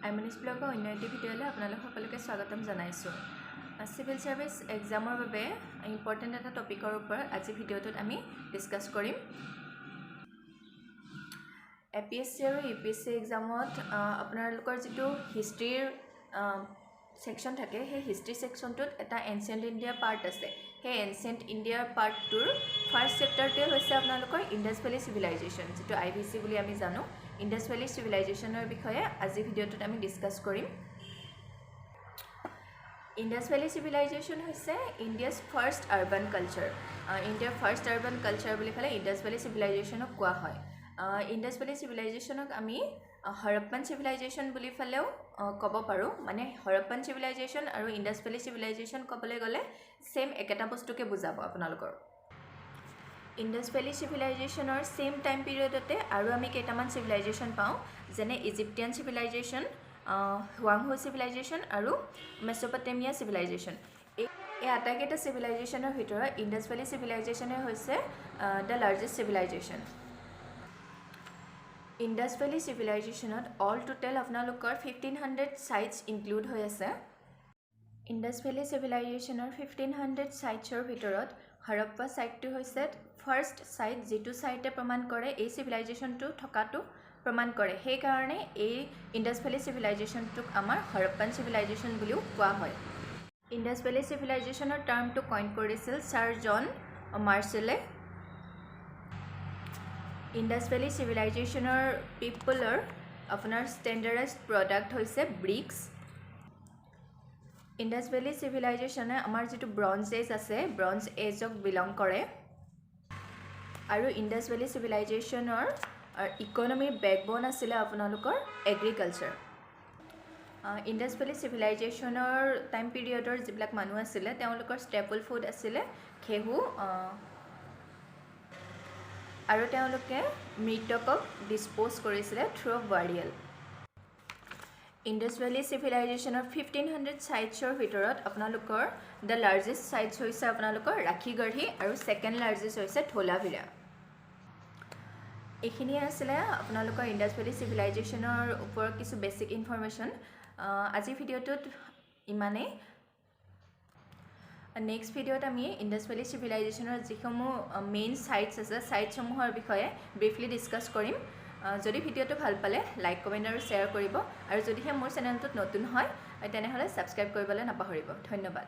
আইমনিছ ব্লগৰ অন্য এটি ভিডিঅ'লৈ আপোনালোক সকলোকে স্বাগতম জনাইছোঁ। সিভিল সাৰ্ভিস এক্সামৰ বাবে ইম্পৰ্টেণ্ট এটা টপিকৰ ওপৰত আজি ভিডিঅ'টোত আমি ডিসকাস কৰিম। APSC আৰু UPSC এক্সামত আপোনালোকৰ যেটো হিষ্ট্ৰীৰ সেকশন থাকে সেই হিষ্ট্ৰী সেকশনটোত এটা এনসিয়েন্ট ইণ্ডিয়া পাৰ্ট আছে। সেই এনসিয়েন্ট ইণ্ডিয়াৰ পাৰ্টটোৰ ফাৰ্ষ্ট চেপ্টাৰটোৱে হৈছে আপোনালোকৰ ইণ্ডাছ ভেলী সিভিলাইজেশ্যন, যেটো IBC বুলি আমি জানো। ইণ্ডাছ ভেলী সিভিলাইজেশ্যনৰ বিষয়ে আজি ভিডিঅ'টোত আমি ডিসকাস কৰিম। ইণ্ডাছ ভেলী সিভিলাইজেশ্যন হৈছে ইণ্ডিয়াছ ফাৰ্ষ্ট আৰবান কালচাৰ। ইণ্ডিয়াৰ ফাৰ্ষ্ট আৰবান কালচাৰ বুলি ক'লে ইণ্ডাছ ভেলী সিভিলাইজেশ্যনক কোৱা হয়। ইণ্ডাছ ভেলী সিভিলাইজেশ্যনক আমি হৰপ্পান সিভিলাইজেশ্যন বুলি ফেলেও ক'ব পাৰোঁ। মানে হৰপ্পান সিভিলাইজেশ্যন আৰু ইণ্ডাছ ভেলী সিভিলাইজেশ্যন ক'বলৈ গ'লে সেম একেটা বস্তুকে বুজাব আপোনালোকৰ। ইণ্ডাছ ভেলী সিভিলাইজেশ্যনৰ সেম টাইম পিৰিয়ডতে আৰু আমি কেইটামান সিভিলাইজেশ্যন পাওঁ, যেনে ইজিপ্টিয়ান সিভিলাইজেশ্যন, হুৱাংহো সিভিলাইজেশ্যন আৰু মেছোপটেমিয়া সিভিলাইজেশ্যন। এই আটাইকেইটা সিভিলাইজেশ্যনৰ ভিতৰত ইণ্ডাছ ভেলী সিভিলাইজেশ্যনে হৈছে the largest civilization. Indus valley সিভিলাইজেশ্যনত অল টোটেল আপোনালোকৰ 1500 সাইটছ ইনক্লুড হৈ আছে। ইণ্ডাছ ভেলী সিভিলাইজেশ্যনৰ 1500 সাইটছৰ ভিতৰত হৰপ্পা সাইটটো হৈছে ফাৰ্ষ্ট সাইট, যেটো সাইটে প্ৰমাণ কৰে এই সিভিলাইজেশ্যনটো থকাটো প্ৰমাণ কৰে। সেইকাৰণে এই ইণ্ডাছ ভেলী সিভিলাইজেশ্যনটোক আমাৰ হৰপ্পান সিভিলাইজেশ্যন বুলিও কোৱা হয়। ইণ্ডাছ ভেলী সিভিলাইজেশ্যনৰ টাৰ্মটো কইন কৰিছিল ছাৰ জন মাৰ্চেলে। ইণ্ডাছ ভেলী সিভিলাইজেশ্যনৰ পিপলৰ আপোনাৰ ষ্টেণ্ডাৰ্ডাইজড প্ৰডাক্ট হৈছে ব্ৰিক্স। ইণ্ডাছ ভেলী সিভিলাইজেশ্যনে আমাৰ যেটো ব্ৰঞ্জ এজ আছে, ব্ৰঞ্জ এজক বিলং কৰে। আৰু ইণ্ডাছ ভেলী সিভিলাইজেশ্যনৰ ইকনমিৰ বেকবোন আছিলে আপোনালোকৰ এগ্ৰিকালচাৰ। ইণ্ডাছ ভেলী সিভিলাইজেশ্যনৰ টাইম পিৰিয়ডৰ যিবিলাক মানুহ আছিলে তেওঁলোকৰ ষ্টেপল ফুড আছিলে ঘেহু, আৰু তেওঁলোকে মৃতকক ডিসপোজ কৰিছিলে থ্ৰু বাৰিয়েল। ইণ্ডাছ ভেলী সিভিলাইজেশ্যনৰ 1500 সাইটছৰ ভিতৰত আপোনালোকৰ দ্য লাৰ্জেষ্ট সাইটছ হৈছে আপোনালোকৰ ৰাখিগঢ়ি আৰু ছেকেণ্ড লাৰ্জেষ্ট হৈছে ধোলাভিৰা। এইখিনিয়ে আছিলে আপোনালোকৰ ইণ্ডাছ ভেলী সিভিলাইজেশ্যনৰ ওপৰত কিছু বেসিক ইনফৰমেশ্যন। আজি ভিডিঅ'টোত ইমানেই। নেক্সট ভিডিঅ'ত আমি ইণ্ডাছ ভেলী সিভিলাইজেশ্যনৰ যিসমূহ মেইন সাইটছ আছে সাইটসমূহৰ বিষয়ে ব্ৰিফলি ডিসকাস কৰিম। যদি ভিডিঅ'টো ভাল পালে লাইক, কমেণ্ট আৰু শ্বেয়াৰ কৰিব, আৰু যদিহে মোৰ চেনেলটোত নতুন হয় তেনেহ'লে ছাবস্ক্ৰাইব কৰিবলৈ নাপাহৰিব। ধন্যবাদ।